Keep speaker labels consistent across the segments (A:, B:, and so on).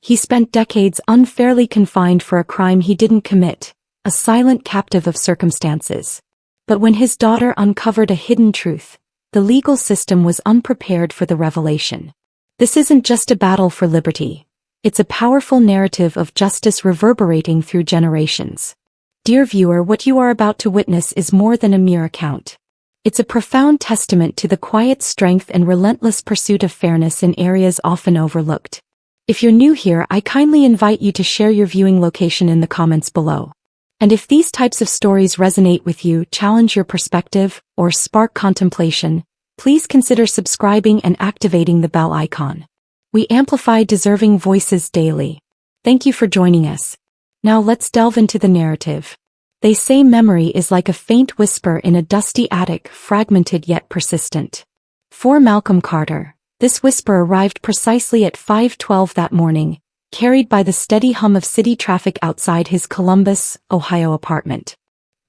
A: He spent decades unfairly confined for a crime he didn't commit, a silent captive of circumstances. But when his daughter uncovered a hidden truth, the legal system was unprepared for the revelation. This isn't just a battle for liberty. It's a powerful narrative of justice reverberating through generations. Dear viewer, what you are about to witness is more than a mere account. It's a profound testament to the quiet strength and relentless pursuit of fairness in areas often overlooked. If you're new here, I kindly invite you to share your viewing location in the comments below. And if these types of stories resonate with you, challenge your perspective, or spark contemplation, please consider subscribing and activating the bell icon. We amplify deserving voices daily. Thank you for joining us. Now let's delve into the narrative. They say memory is like a faint whisper in a dusty attic, fragmented yet persistent. For Malcolm Carter, this whisper arrived precisely at 5:12 that morning, carried by the steady hum of city traffic outside his Columbus, Ohio apartment.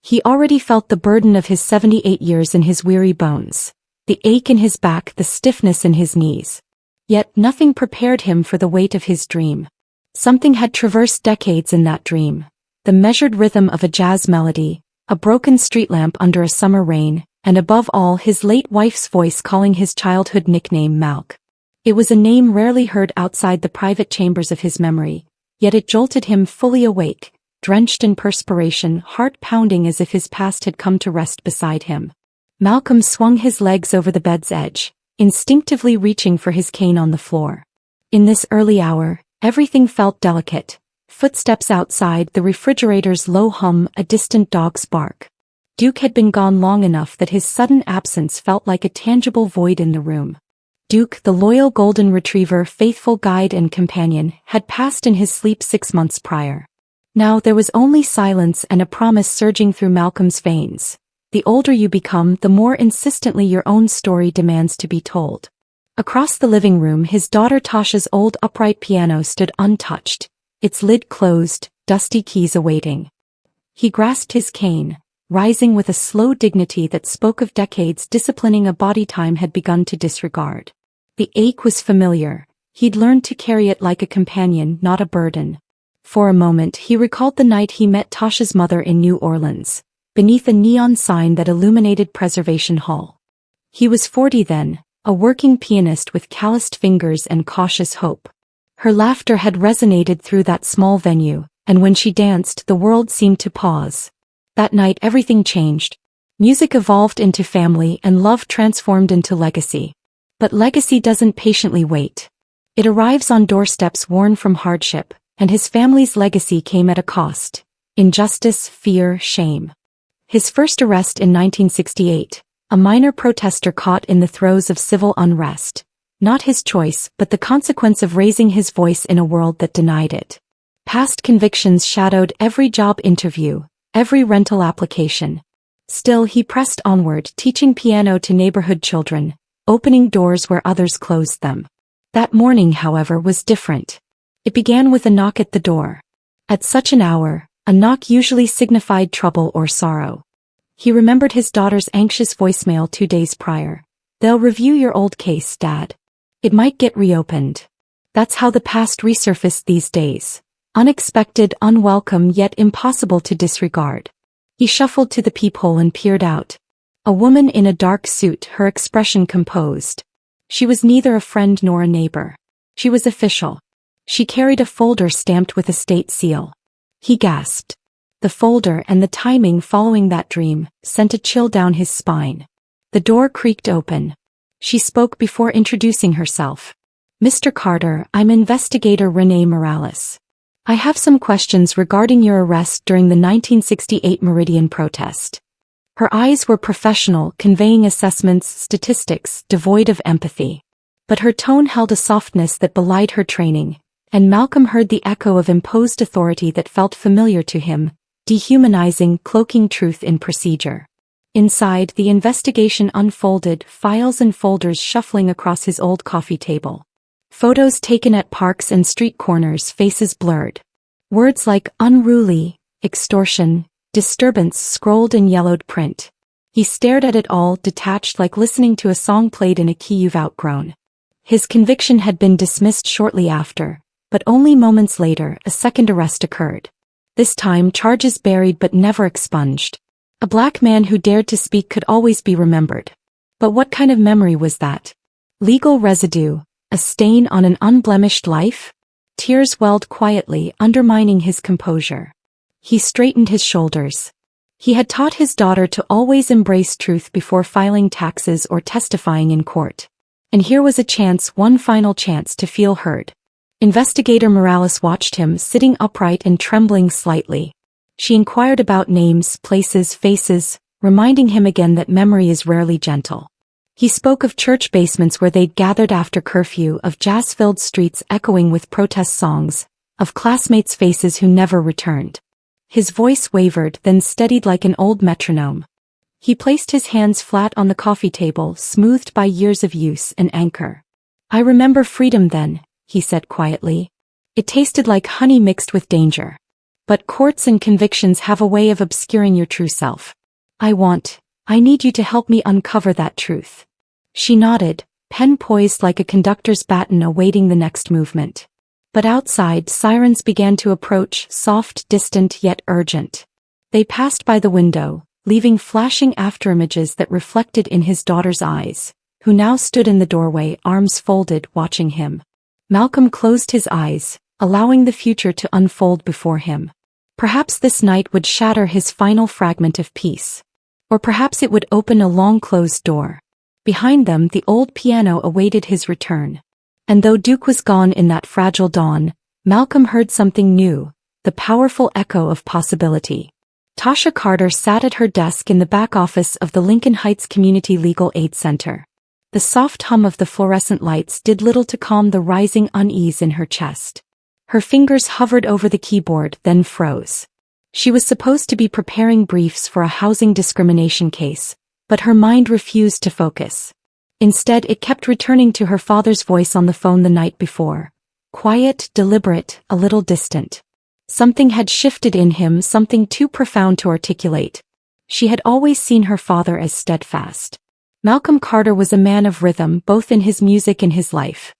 A: He already felt the burden of his 78 years in his weary bones, the ache in his back, the stiffness in his knees. Yet nothing prepared him for the weight of his dream. Something had traversed decades in that dream. The measured rhythm of a jazz melody, a broken street lamp under a summer rain, and above all his late wife's voice calling his childhood nickname Malk. It was a name rarely heard outside the private chambers of his memory, yet it jolted him fully awake, drenched in perspiration, heart pounding as if his past had come to rest beside him. Malcolm swung his legs over the bed's edge, instinctively reaching for his cane on the floor. In this early hour, everything felt delicate. Footsteps outside, the refrigerator's low hum, a distant dog's bark. Duke had been gone long enough that his sudden absence felt like a tangible void in the room. Duke, the loyal golden retriever, faithful guide and companion, had passed in his sleep 6 months prior. Now there was only silence and a promise surging through Malcolm's veins. The older you become, the more insistently your own story demands to be told. Across the living room, his daughter Tasha's old upright piano stood untouched, its lid closed, dusty keys awaiting. He grasped his cane, rising with a slow dignity that spoke of decades disciplining a body time had begun to disregard. The ache was familiar. He'd learned to carry it like a companion, not a burden. For a moment he recalled the night he met Tasha's mother in New Orleans, beneath a neon sign that illuminated Preservation Hall. He was 40 then, a working pianist with calloused fingers and cautious hope. Her laughter had resonated through that small venue, and when she danced, the world seemed to pause. That night everything changed. Music evolved into family and love transformed into legacy. But legacy doesn't patiently wait. It arrives on doorsteps worn from hardship, and his family's legacy came at a cost: injustice, fear, shame. His first arrest in 1968, a minor protester caught in the throes of civil unrest. Not his choice, but the consequence of raising his voice in a world that denied it. Past convictions shadowed every job interview, every rental application. Still he pressed onward, teaching piano to neighborhood children, opening doors where others closed them. That morning, however, was different. It began with a knock at the door. At such an hour, a knock usually signified trouble or sorrow. He remembered his daughter's anxious voicemail 2 days prior. "They'll review your old case, Dad. It might get reopened." That's how the past resurfaced these days. Unexpected, unwelcome, yet impossible to disregard. He shuffled to the peephole and peered out. A woman in a dark suit, her expression composed. She was neither a friend nor a neighbor. She was official. She carried a folder stamped with a state seal. He gasped. The folder and the timing following that dream sent a chill down his spine. The door creaked open. She spoke before introducing herself. "Mr. Carter, I'm investigator Renee Morales. I have some questions regarding your arrest during the 1968 Meridian protest." Her eyes were professional, conveying assessments, statistics, devoid of empathy. But her tone held a softness that belied her training, and Malcolm heard the echo of imposed authority that felt familiar to him, dehumanizing, cloaking truth in procedure. Inside, the investigation unfolded, files and folders shuffling across his old coffee table. Photos taken at parks and street corners, faces blurred. Words like unruly, extortion, disturbance scrolled in yellowed print. He stared at it all, detached, like listening to a song played in a key you've outgrown. His conviction had been dismissed shortly after, But only moments later, a second arrest occurred. This time, charges buried but never expunged. A black man who dared to speak could always be remembered. But what kind of memory was that? Legal residue, a stain on an unblemished life? Tears welled quietly, undermining his composure. He straightened his shoulders. He had taught his daughter to always embrace truth before filing taxes or testifying in court. And here was a chance, one final chance to feel heard. Investigator Morales watched him, sitting upright and trembling slightly. She inquired about names, places, faces, reminding him again that memory is rarely gentle. He spoke of church basements where they'd gathered after curfew, of jazz-filled streets echoing with protest songs, of classmates' faces who never returned. His voice wavered, then steadied like an old metronome. He placed his hands flat on the coffee table, smoothed by years of use and anchor. "I remember freedom then," he said quietly. "It tasted like honey mixed with danger. But courts and convictions have a way of obscuring your true self. I need you to help me uncover that truth." She nodded, pen poised like a conductor's baton awaiting the next movement. But outside, sirens began to approach, soft, distant, yet urgent. They passed by the window, leaving flashing afterimages that reflected in his daughter's eyes, who now stood in the doorway, arms folded, watching him. Malcolm closed his eyes, allowing the future to unfold before him. Perhaps this night would shatter his final fragment of peace. Or perhaps it would open a long-closed door. Behind them, the old piano awaited his return. And though Duke was gone in that fragile dawn, Malcolm heard something new, the powerful echo of possibility. Tasha Carter sat at her desk in the back office of the Lincoln Heights Community Legal Aid Center. The soft hum of the fluorescent lights did little to calm the rising unease in her chest. Her fingers hovered over the keyboard, then froze. She was supposed to be preparing briefs for a housing discrimination case, but her mind refused to focus. Instead, it kept returning to her father's voice on the phone the night before. Quiet, deliberate, a little distant. Something had shifted in him, something too profound to articulate. She had always seen her father as steadfast. Malcolm Carter was a man of rhythm, both in his music and his life.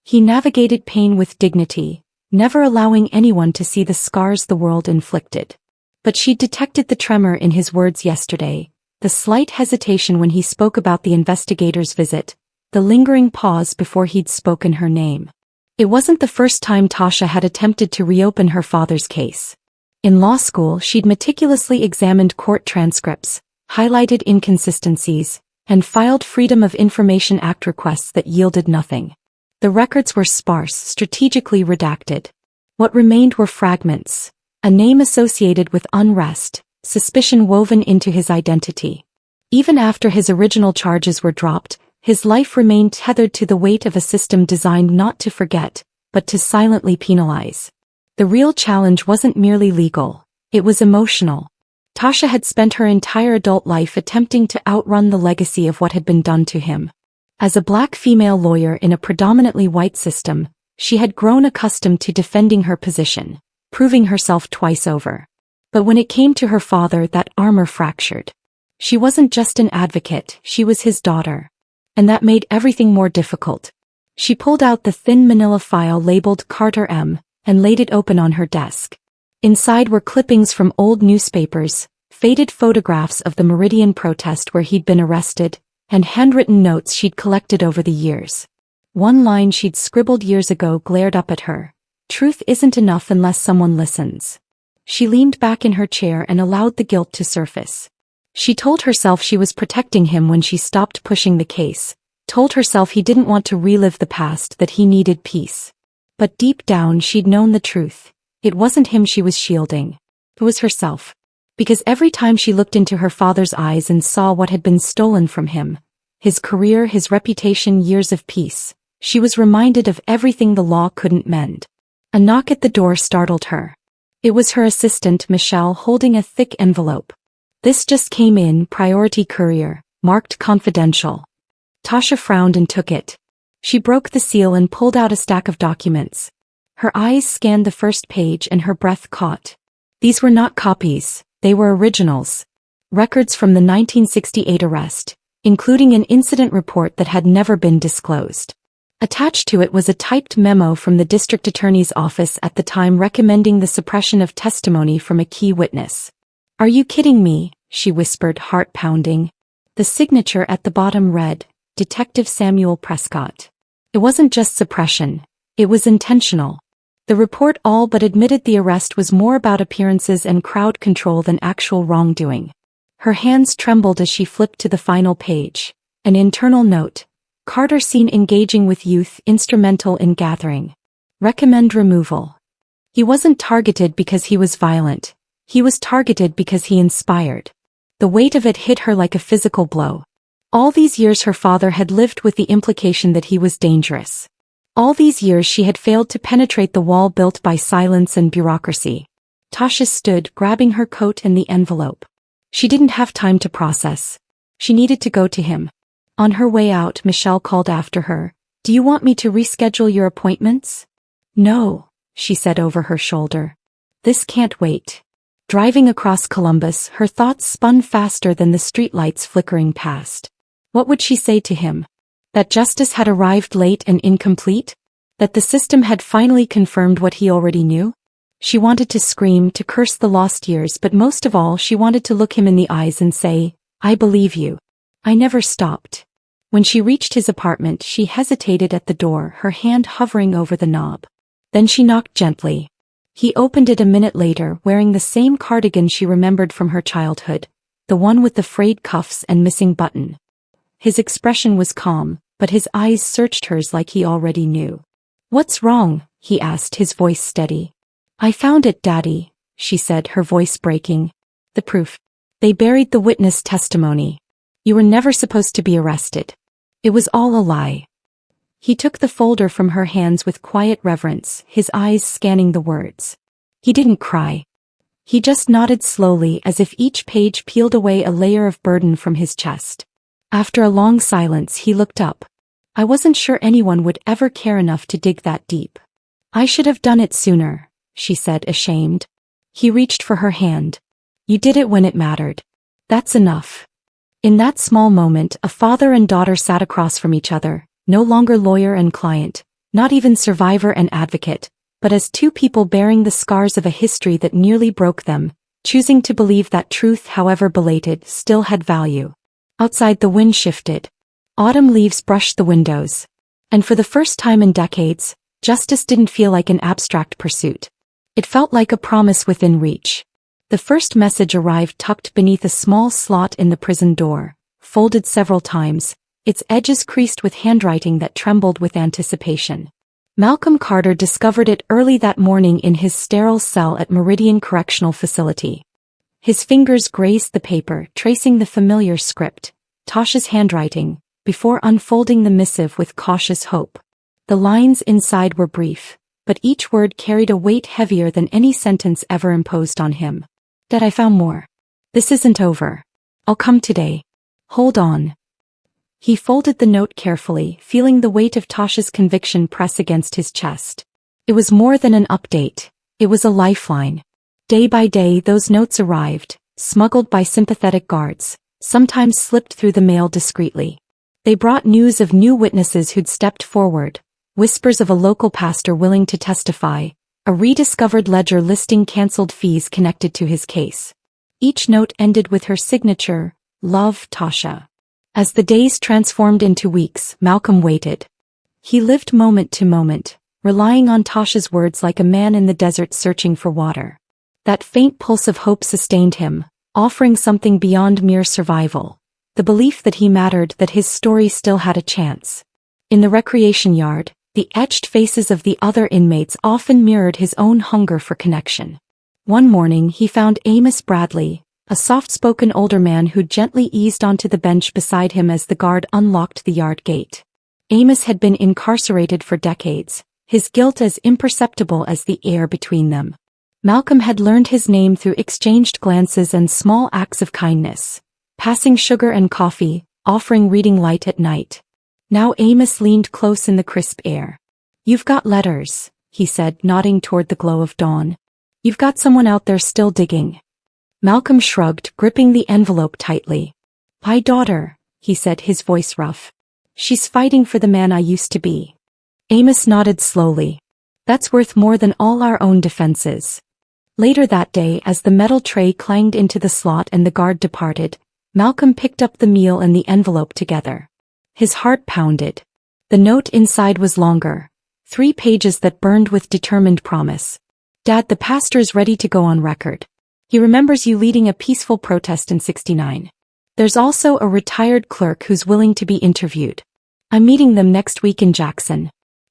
A: He navigated pain with dignity, never allowing anyone to see the scars the world inflicted. But she detected the tremor in his words yesterday, the slight hesitation when he spoke about the investigator's visit, the lingering pause before he'd spoken her name. It wasn't the first time Tasha had attempted to reopen her father's case. In law school, she'd meticulously examined court transcripts, highlighted inconsistencies, and filed Freedom of Information Act requests that yielded nothing. The records were sparse, strategically redacted. What remained were fragments, a name associated with unrest, suspicion woven into his identity. Even after his original charges were dropped, his life remained tethered to the weight of a system designed not to forget, but to silently penalize. The real challenge wasn't merely legal, it was emotional. Tasha had spent her entire adult life attempting to outrun the legacy of what had been done to him. As a black female lawyer in a predominantly white system, she had grown accustomed to defending her position, proving herself twice over. But when it came to her father, that armor fractured. She wasn't just an advocate, she was his daughter. And that made everything more difficult. She pulled out the thin manila file labeled Carter M. and laid it open on her desk. Inside were clippings from old newspapers, faded photographs of the Meridian protest where he'd been arrested, and handwritten notes she'd collected over the years. One line she'd scribbled years ago glared up at her. "Truth isn't enough unless someone listens." She leaned back in her chair and allowed the guilt to surface. She told herself she was protecting him when she stopped pushing the case, told herself he didn't want to relive the past, that he needed peace. But deep down she'd known the truth. It wasn't him she was shielding. It was herself. Because every time she looked into her father's eyes and saw what had been stolen from him, his career, his reputation, years of peace, she was reminded of everything the law couldn't mend. A knock at the door startled her. It was her assistant, Michelle, holding a thick envelope. "This just came in, priority courier, marked confidential." Tasha frowned and took it. She broke the seal and pulled out a stack of documents. Her eyes scanned the first page and her breath caught. These were not copies, they were originals. Records from the 1968 arrest, including an incident report that had never been disclosed. Attached to it was a typed memo from the district attorney's office at the time recommending the suppression of testimony from a key witness. "Are you kidding me?" she whispered, heart pounding. The signature at the bottom read, Detective Samuel Prescott. It wasn't just suppression. It was intentional. The report all but admitted the arrest was more about appearances and crowd control than actual wrongdoing. Her hands trembled as she flipped to the final page. An internal note. Carter seen engaging with youth instrumental in gathering. Recommend removal. He wasn't targeted because he was violent. He was targeted because he inspired. The weight of it hit her like a physical blow. All these years her father had lived with the implication that he was dangerous. All these years she had failed to penetrate the wall built by silence and bureaucracy. Tasha stood, grabbing her coat and the envelope. She didn't have time to process. She needed to go to him. On her way out, Michelle called after her. "Do you want me to reschedule your appointments?" "No," she said over her shoulder. "This can't wait." Driving across Columbus, her thoughts spun faster than the streetlights flickering past. What would she say to him? That justice had arrived late and incomplete? That the system had finally confirmed what he already knew? She wanted to scream, to curse the lost years, but most of all she wanted to look him in the eyes and say, "I believe you. I never stopped." When she reached his apartment, she hesitated at the door, her hand hovering over the knob. Then she knocked gently. He opened it a minute later, wearing the same cardigan she remembered from her childhood, the one with the frayed cuffs and missing button. His expression was calm, but his eyes searched hers like he already knew. "What's wrong?" he asked, his voice steady. "I found it, Daddy," she said, her voice breaking. "The proof. They buried the witness testimony. You were never supposed to be arrested. It was all a lie." He took the folder from her hands with quiet reverence, his eyes scanning the words. He didn't cry. He just nodded slowly, as if each page peeled away a layer of burden from his chest. After a long silence, he looked up. "I wasn't sure anyone would ever care enough to dig that deep. I should have done it sooner," she said, ashamed. He reached for her hand. "You did it when it mattered. That's enough." In that small moment, a father and daughter sat across from each other, no longer lawyer and client, not even survivor and advocate, but as two people bearing the scars of a history that nearly broke them, choosing to believe that truth, however belated, still had value. Outside, the wind shifted. Autumn leaves brushed the windows. And for the first time in decades, justice didn't feel like an abstract pursuit. It felt like a promise within reach. The first message arrived tucked beneath a small slot in the prison door, folded several times, its edges creased with handwriting that trembled with anticipation. Malcolm Carter discovered it early that morning in his sterile cell at Meridian Correctional Facility. His fingers grazed the paper, tracing the familiar script, Tasha's handwriting, before unfolding the missive with cautious hope. The lines inside were brief, but each word carried a weight heavier than any sentence ever imposed on him. "Dad, I found more. This isn't over. I'll come today. Hold on." He folded the note carefully, feeling the weight of Tasha's conviction press against his chest. It was more than an update. It was a lifeline. Day by day those notes arrived, smuggled by sympathetic guards, sometimes slipped through the mail discreetly. They brought news of new witnesses who'd stepped forward, whispers of a local pastor willing to testify, a rediscovered ledger listing cancelled fees connected to his case. Each note ended with her signature, "Love, Tasha." As the days transformed into weeks, Malcolm waited. He lived moment to moment, relying on Tasha's words like a man in the desert searching for water. That faint pulse of hope sustained him, offering something beyond mere survival, the belief that he mattered, that his story still had a chance. In the recreation yard, the etched faces of the other inmates often mirrored his own hunger for connection. One morning he found Amos Bradley, a soft-spoken older man who gently eased onto the bench beside him as the guard unlocked the yard gate. Amos had been incarcerated for decades, his guilt as imperceptible as the air between them. Malcolm had learned his name through exchanged glances and small acts of kindness, passing sugar and coffee, offering reading light at night. Now Amos leaned close in the crisp air. "You've got letters," he said, nodding toward the glow of dawn. "You've got someone out there still digging." Malcolm shrugged, gripping the envelope tightly. "My daughter," he said, his voice rough. "She's fighting for the man I used to be." Amos nodded slowly. That's worth more than all our own defenses. Later that day, as the metal tray clanged into the slot and the guard departed, Malcolm picked up the meal and the envelope together. His heart pounded. The note inside was longer. 3 pages that burned with determined promise. Dad, the pastor is ready to go on record. He remembers you leading a peaceful protest in '69. There's also a retired clerk who's willing to be interviewed. I'm meeting them next week in Jackson.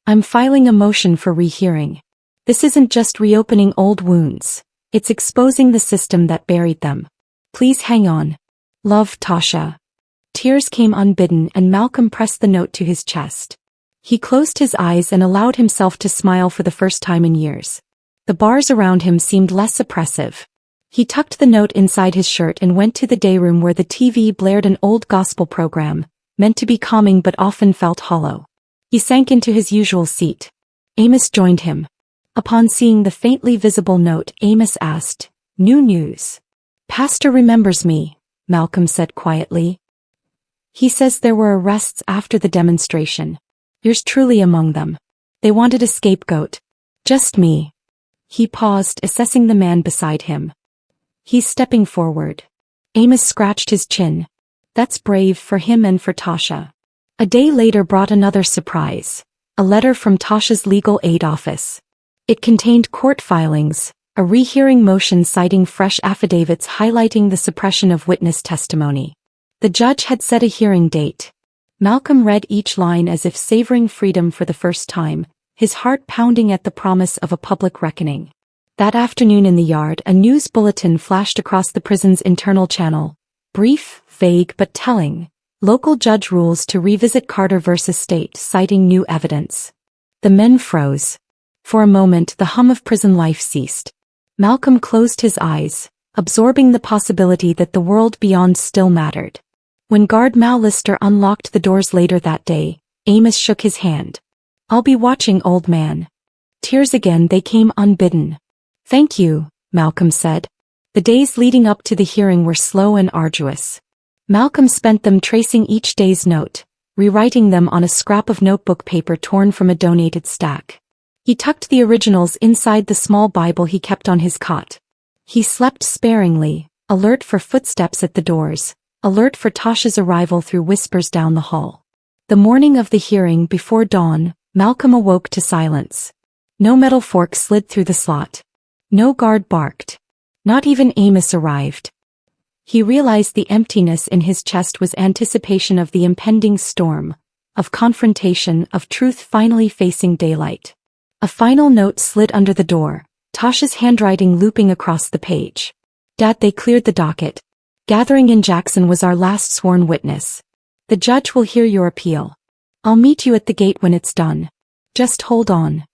A: I'm filing a motion for rehearing. This isn't just reopening old wounds. It's exposing the system that buried them. Please hang on. Love, Tasha. Tears came unbidden and Malcolm pressed the note to his chest. He closed his eyes and allowed himself to smile for the first time in years. The bars around him seemed less oppressive. He tucked the note inside his shirt and went to the day room where the TV blared an old gospel program, meant to be calming but often felt hollow. He sank into his usual seat. Amos joined him. Upon seeing the faintly visible note, Amos asked, "New news?" "Pastor remembers me," Malcolm said quietly. "He says there were arrests after the demonstration. Yours truly among them. They wanted a scapegoat. Just me." He paused, assessing the man beside him. "He's stepping forward." Amos scratched his chin. "That's brave for him and for Tasha." A day later brought another surprise. A letter from Tasha's legal aid office. It contained court filings, a rehearing motion citing fresh affidavits highlighting the suppression of witness testimony. The judge had set a hearing date. Malcolm read each line as if savoring freedom for the first time, his heart pounding at the promise of a public reckoning. That afternoon in the yard, a news bulletin flashed across the prison's internal channel. Brief, vague but telling. Local judge rules to revisit Carter versus State, citing new evidence. The men froze. For a moment, the hum of prison life ceased. Malcolm closed his eyes, absorbing the possibility that the world beyond still mattered. When guard Mal Lister unlocked the doors later that day, Amos shook his hand. "I'll be watching, old man." Tears again, they came unbidden. "Thank you," Malcolm said. The days leading up to the hearing were slow and arduous. Malcolm spent them tracing each day's note, rewriting them on a scrap of notebook paper torn from a donated stack. He tucked the originals inside the small Bible he kept on his cot. He slept sparingly, alert for footsteps at the doors, alert for Tasha's arrival through whispers down the hall. The morning of the hearing, before dawn, Malcolm awoke to silence. No metal fork slid through the slot. No guard barked. Not even Amos arrived. He realized the emptiness in his chest was anticipation of the impending storm, of confrontation, of truth finally facing daylight. A final note slid under the door, Tasha's handwriting looping across the page. "Dad, they cleared the docket. Gathering in Jackson was our last sworn witness. The judge will hear your appeal. I'll meet you at the gate when it's done. Just hold on."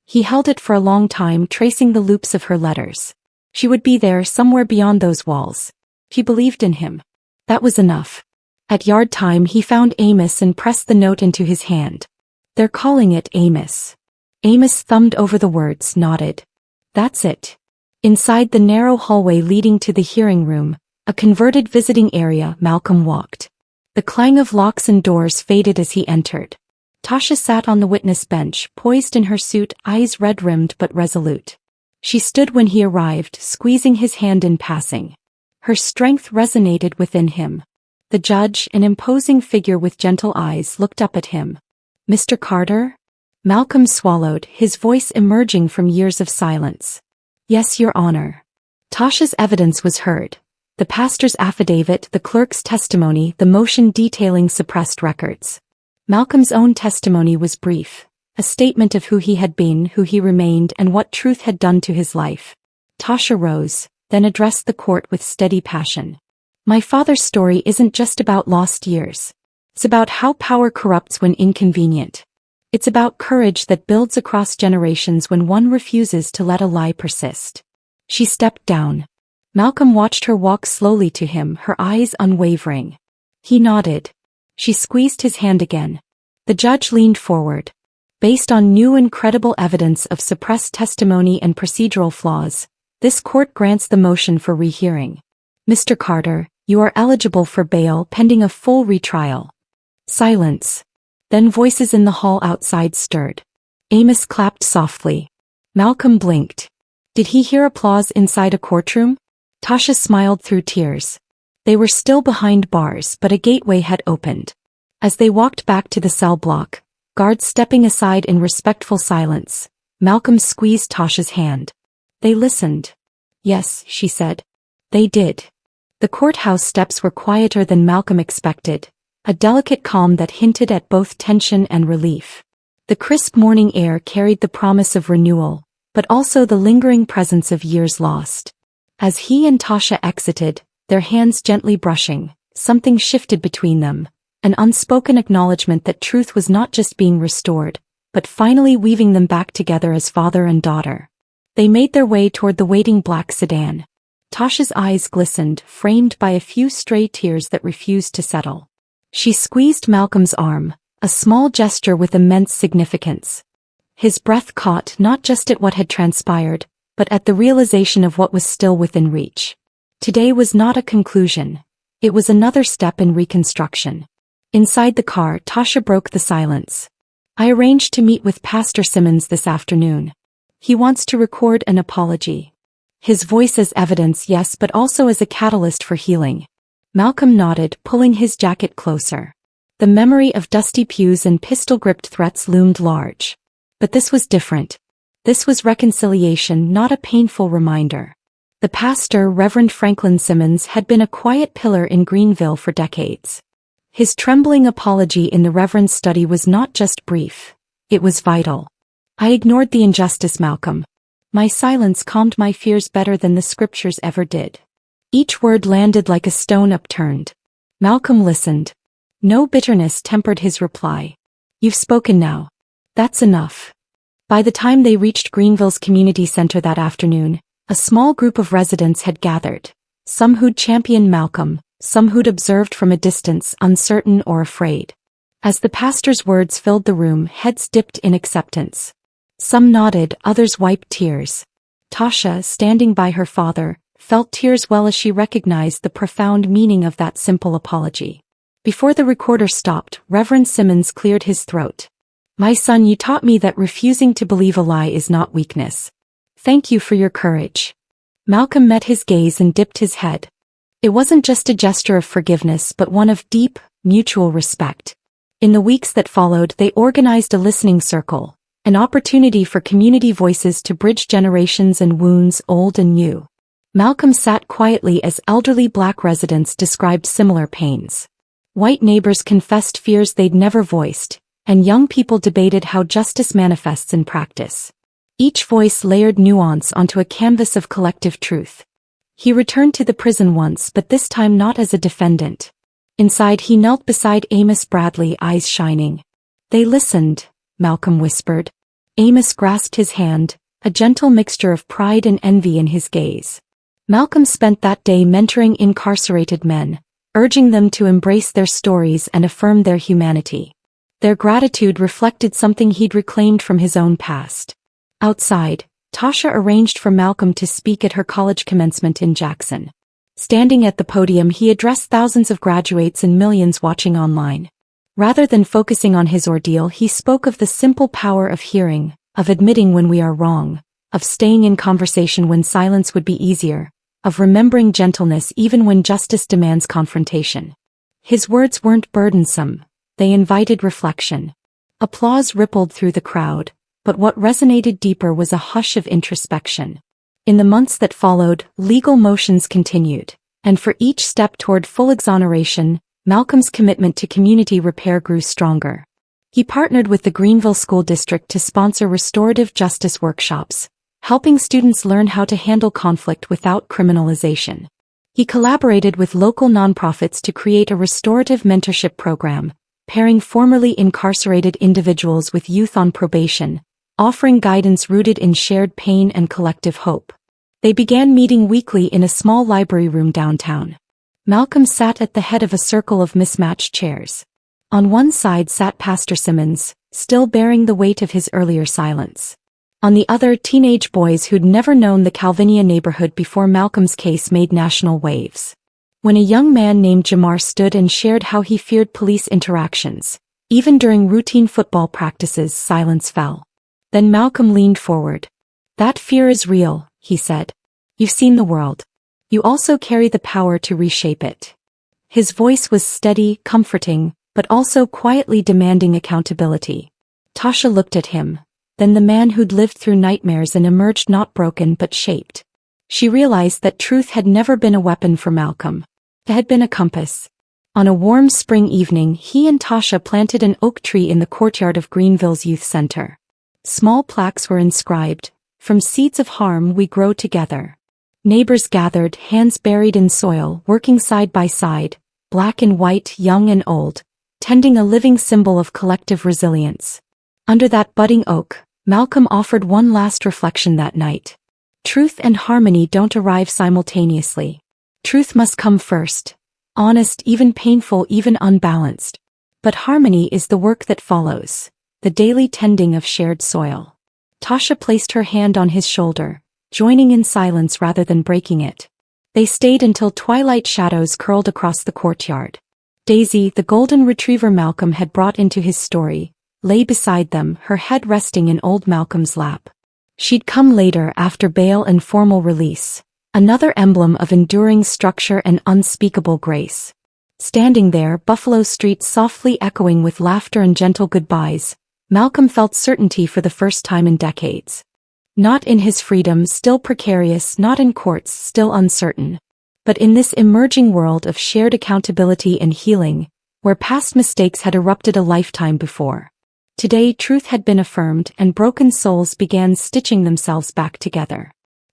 A: He held it for a long time, tracing the loops of her letters. She would be there somewhere beyond those walls. He believed in him. That was enough. At yard time he found Amos and pressed the note into his hand. "They're calling it Amos." Amos thumbed over the words, nodded. "That's it." Inside the narrow hallway leading to the hearing room, a converted visiting area, Malcolm walked. The clang of locks and doors faded as he entered. Tasha sat on the witness bench, poised in her suit, eyes red-rimmed but resolute. She stood when he arrived, squeezing his hand in passing. Her strength resonated within him. The judge, an imposing figure with gentle eyes, looked up at him. "Mr. Carter?" Malcolm swallowed, his voice emerging from years of silence. "Yes, Your Honor." Tasha's evidence was heard. The pastor's affidavit, the clerk's testimony, the motion detailing suppressed records. Malcolm's own testimony was brief, a statement of who he had been, who he remained, and what truth had done to his life. Tasha rose, then addressed the court with steady passion. "My father's story isn't just about lost years. It's about how power corrupts when inconvenient. It's about courage that builds across generations when one refuses to let a lie persist." She stepped down. Malcolm watched her walk slowly to him, her eyes unwavering. He nodded. She squeezed his hand again. The judge leaned forward. "Based on new and credible evidence of suppressed testimony and procedural flaws, this court grants the motion for rehearing. Mr. Carter, you are eligible for bail pending a full retrial." Silence. Then voices in the hall outside stirred. Amos clapped softly. Malcolm blinked. Did he hear applause inside a courtroom? Tasha smiled through tears. They were still behind bars, but a gateway had opened. As they walked back to the cell block, guards stepping aside in respectful silence, Malcolm squeezed Tasha's hand. They listened. Yes, she said. They did. The courthouse steps were quieter than Malcolm expected, a delicate calm that hinted at both tension and relief. The crisp morning air carried the promise of renewal, but also the lingering presence of years lost. As he and Tasha exited, their hands gently brushing, something shifted between them, an unspoken acknowledgement that truth was not just being restored, but finally weaving them back together as father and daughter. They made their way toward the waiting black sedan. Tasha's eyes glistened, framed by a few stray tears that refused to settle. She squeezed Malcolm's arm, a small gesture with immense significance. His breath caught not just at what had transpired, but at the realization of what was still within reach. Today was not a conclusion. It was another step in reconstruction. Inside the car, Tasha broke the silence. I arranged to meet with Pastor Simmons this afternoon. He wants to record an apology. His voice as evidence, yes, but also as a catalyst for healing. Malcolm nodded, pulling his jacket closer. The memory of dusty pews and pistol-gripped threats loomed large. But this was different. This was reconciliation, not a painful reminder. The pastor, Reverend Franklin Simmons, had been a quiet pillar in Greenville for decades. His trembling apology in the Reverend's study was not just brief. It was vital. I ignored the injustice, Malcolm. My silence calmed my fears better than the scriptures ever did. Each word landed like a stone upturned. Malcolm listened. No bitterness tempered his reply. You've spoken now. That's enough. By the time they reached Greenville's community center that afternoon, a small group of residents had gathered. Some who'd championed Malcolm, some who'd observed from a distance, uncertain or afraid. As the pastor's words filled the room, heads dipped in acceptance. Some nodded, others wiped tears. Tasha, standing by her father, felt tears well as she recognized the profound meaning of that simple apology. Before the recorder stopped, Reverend Simmons cleared his throat. My son, you taught me that refusing to believe a lie is not weakness. Thank you for your courage. Malcolm met his gaze and dipped his head. It wasn't just a gesture of forgiveness but one of deep, mutual respect. In the weeks that followed, they organized a listening circle, an opportunity for community voices to bridge generations and wounds old and new. Malcolm sat quietly as elderly black residents described similar pains. White neighbors confessed fears they'd never voiced, and young people debated how justice manifests in practice. Each voice layered nuance onto a canvas of collective truth. He returned to the prison once, but this time not as a defendant. Inside, he knelt beside Amos Bradley, eyes shining. They listened, Malcolm whispered. Amos grasped his hand, a gentle mixture of pride and envy in his gaze. Malcolm spent that day mentoring incarcerated men, urging them to embrace their stories and affirm their humanity. Their gratitude reflected something he'd reclaimed from his own past. Outside, Tasha arranged for Malcolm to speak at her college commencement in Jackson. Standing at the podium, he addressed thousands of graduates and millions watching online. Rather than focusing on his ordeal, he spoke of the simple power of hearing, of admitting when we are wrong, of staying in conversation when silence would be easier, of remembering gentleness even when justice demands confrontation. His words weren't burdensome. They invited reflection. Applause rippled through the crowd, but what resonated deeper was a hush of introspection. In the months that followed, legal motions continued, and for each step toward full exoneration, Malcolm's commitment to community repair grew stronger. He partnered with the Greenville School District to sponsor restorative justice workshops, helping students learn how to handle conflict without criminalization. He collaborated with local nonprofits to create a restorative mentorship program, pairing formerly incarcerated individuals with youth on probation, offering guidance rooted in shared pain and collective hope. They began meeting weekly in a small library room downtown. Malcolm sat at the head of a circle of mismatched chairs. On one side sat Pastor Simmons, still bearing the weight of his earlier silence. On the other, teenage boys who'd never known the Calvinia neighborhood before Malcolm's case made national waves. When a young man named Jamar stood and shared how he feared police interactions, Even during routine football practices, silence fell. Then Malcolm leaned forward. "That fear is real," he said. "You've seen the world. You also carry the power to reshape it." His voice was steady, comforting, but also quietly demanding accountability. Tasha looked at him, then the man who'd lived through nightmares and emerged not broken but shaped. She realized that truth had never been a weapon for Malcolm. It had been a compass. On a warm spring evening, he and Tasha planted an oak tree in the courtyard of Greenville's youth center. Small plaques were inscribed, "From seeds of harm we grow together." Neighbors gathered, hands buried in soil, working side by side, black and white, young and old, tending a living symbol of collective resilience. Under that budding oak, Malcolm offered one last reflection that night. Truth and harmony don't arrive simultaneously. Truth must come first. Honest, even painful, even unbalanced. But harmony is the work that follows, the daily tending of shared soil. Tasha placed her hand on his shoulder, joining in silence rather than breaking it. They stayed until twilight shadows curled across the courtyard. Daisy, the golden retriever Malcolm had brought into his story, lay beside them, her head resting in old Malcolm's lap. She'd come later after bail and formal release, another emblem of enduring structure and unspeakable grace. Standing there, Buffalo Street softly echoing with laughter and gentle goodbyes, Malcolm felt certainty for the first time in decades. Not in his freedom, still precarious, not in courts, still uncertain, but in this emerging world of shared accountability and healing, where past mistakes had erupted a lifetime before. Today, truth had been affirmed and broken souls began stitching themselves back together.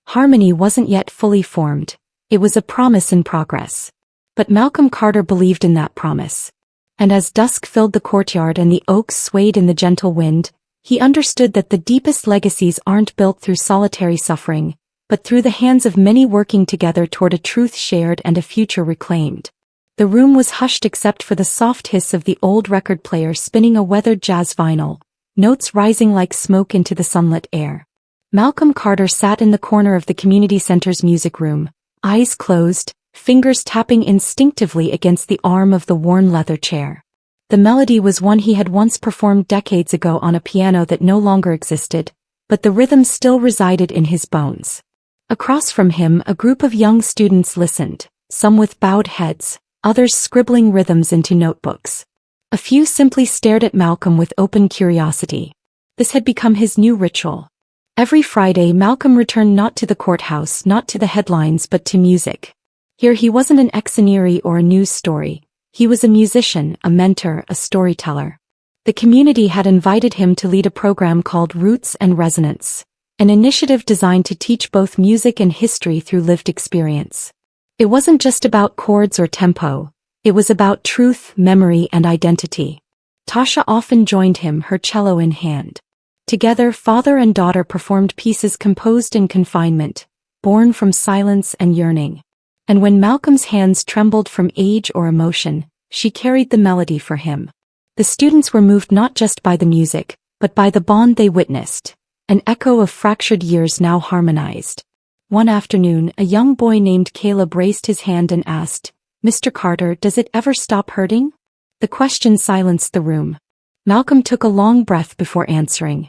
A: Harmony wasn't yet fully formed, it was a promise in progress. But Malcolm Carter believed in that promise. And as dusk filled the courtyard and the oaks swayed in the gentle wind, he understood that the deepest legacies aren't built through solitary suffering, but through the hands of many working together toward a truth shared and a future reclaimed. The room was hushed except for the soft hiss of the old record player spinning a weathered jazz vinyl, notes rising like smoke into the sunlit air. Malcolm Carter sat in the corner of the community center's music room, eyes closed, fingers tapping instinctively against the arm of the worn leather chair. The melody was one he had once performed decades ago on a piano that no longer existed, but the rhythm still resided in his bones. Across from him, a group of young students listened, some with bowed heads, others scribbling rhythms into notebooks. A few simply stared at Malcolm with open curiosity. This had become his new ritual. Every Friday, Malcolm returned not to the courthouse, not to the headlines, but to music. Here he wasn't an ex-neary or a news story. He was a musician, a mentor, a storyteller. The community had invited him to lead a program called Roots and Resonance, an initiative designed to teach both music and history through lived experience. It wasn't just about chords or tempo, it was about truth, memory, and identity. Tasha often joined him, her cello in hand. Together, father and daughter performed pieces composed in confinement, born from silence and yearning. And when Malcolm's hands trembled from age or emotion, she carried the melody for him. The students were moved not just by the music, but by the bond they witnessed, an echo of fractured years now harmonized. One afternoon, a young boy named Caleb raised his hand and asked, "Mr. Carter, does it ever stop hurting?" The question silenced the room. Malcolm took a long breath before answering.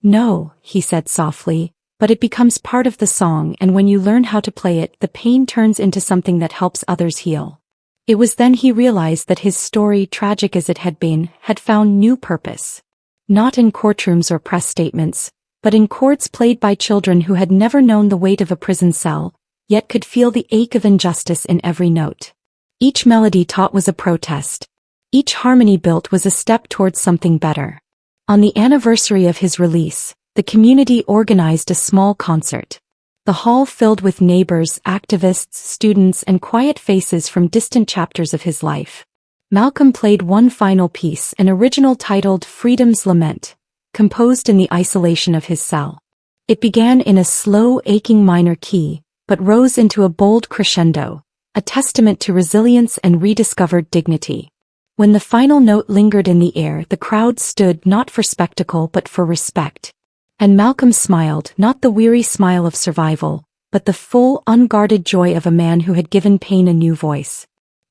A: "No," he said softly, "but it becomes part of the song, and when you learn how to play it, the pain turns into something that helps others heal." It was then he realized that his story, tragic as it had been, had found new purpose. Not in courtrooms or press statements, but in chords played by children who had never known the weight of a prison cell, yet could feel the ache of injustice in every note. Each melody taught was a protest. Each harmony built was a step towards something better. On the anniversary of his release, the community organized a small concert. The hall filled with neighbors, activists, students, and quiet faces from distant chapters of his life. Malcolm played one final piece, an original titled Freedom's Lament, composed in the isolation of his cell. It began in a slow, aching minor key, but rose into a bold crescendo, a testament to resilience and rediscovered dignity. When the final note lingered in the air, the crowd stood not for spectacle but for respect. And Malcolm smiled, not the weary smile of survival, but the full, unguarded joy of a man who had given pain a new voice.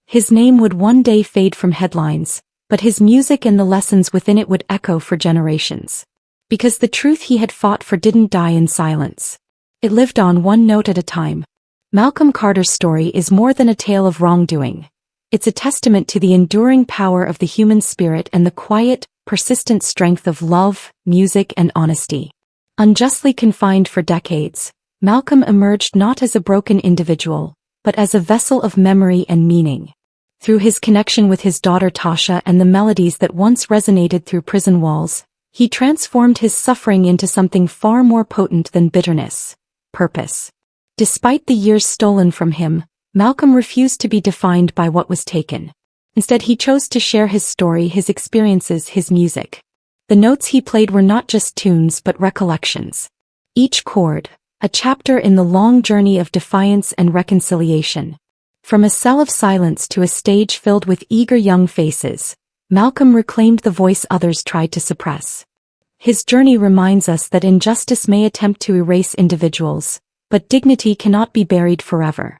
A: His name would one day fade from headlines, but his music and the lessons within it would echo for generations. Because the truth he had fought for didn't die in silence. It lived on one note at a time. Malcolm Carter's story is more than a tale of wrongdoing. It's a testament to the enduring power of the human spirit and the quiet, persistent strength of love, music, and honesty. Unjustly confined for decades, Malcolm emerged not as a broken individual, but as a vessel of memory and meaning. Through his connection with his daughter Tasha and the melodies that once resonated through prison walls, he transformed his suffering into something far more potent than bitterness: purpose. Despite the years stolen from him, Malcolm refused to be defined by what was taken. Instead, he chose to share his story, his experiences, his music. The notes he played were not just tunes but recollections. Each chord, a chapter in the long journey of defiance and reconciliation. From a cell of silence to a stage filled with eager young faces, Malcolm reclaimed the voice others tried to suppress. His journey reminds us that injustice may attempt to erase individuals, but dignity cannot be buried forever.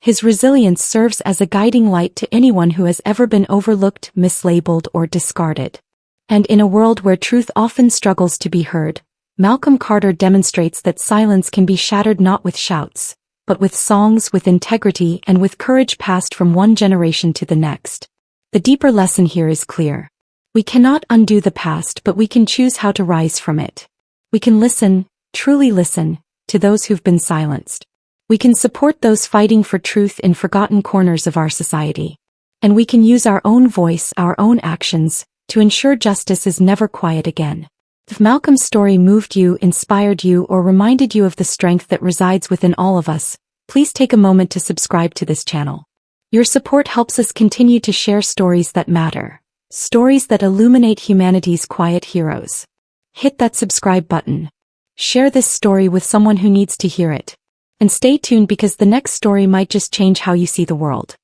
A: His resilience serves as a guiding light to anyone who has ever been overlooked, mislabeled, or discarded. And in a world where truth often struggles to be heard, Malcolm Carter demonstrates that silence can be shattered not with shouts, but with songs, with integrity, and with courage passed from one generation to the next. The deeper lesson here is clear. We cannot undo the past, but we can choose how to rise from it. We can listen, truly listen, to those who've been silenced. We can support those fighting for truth in forgotten corners of our society. And we can use our own voice, our own actions, to ensure justice is never quiet again. If Malcolm's story moved you, inspired you, or reminded you of the strength that resides within all of us, please take a moment to subscribe to this channel. Your support helps us continue to share stories that matter, stories that illuminate humanity's quiet heroes. Hit that subscribe button. Share this story with someone who needs to hear it. And stay tuned, because the next story might just change how you see the world.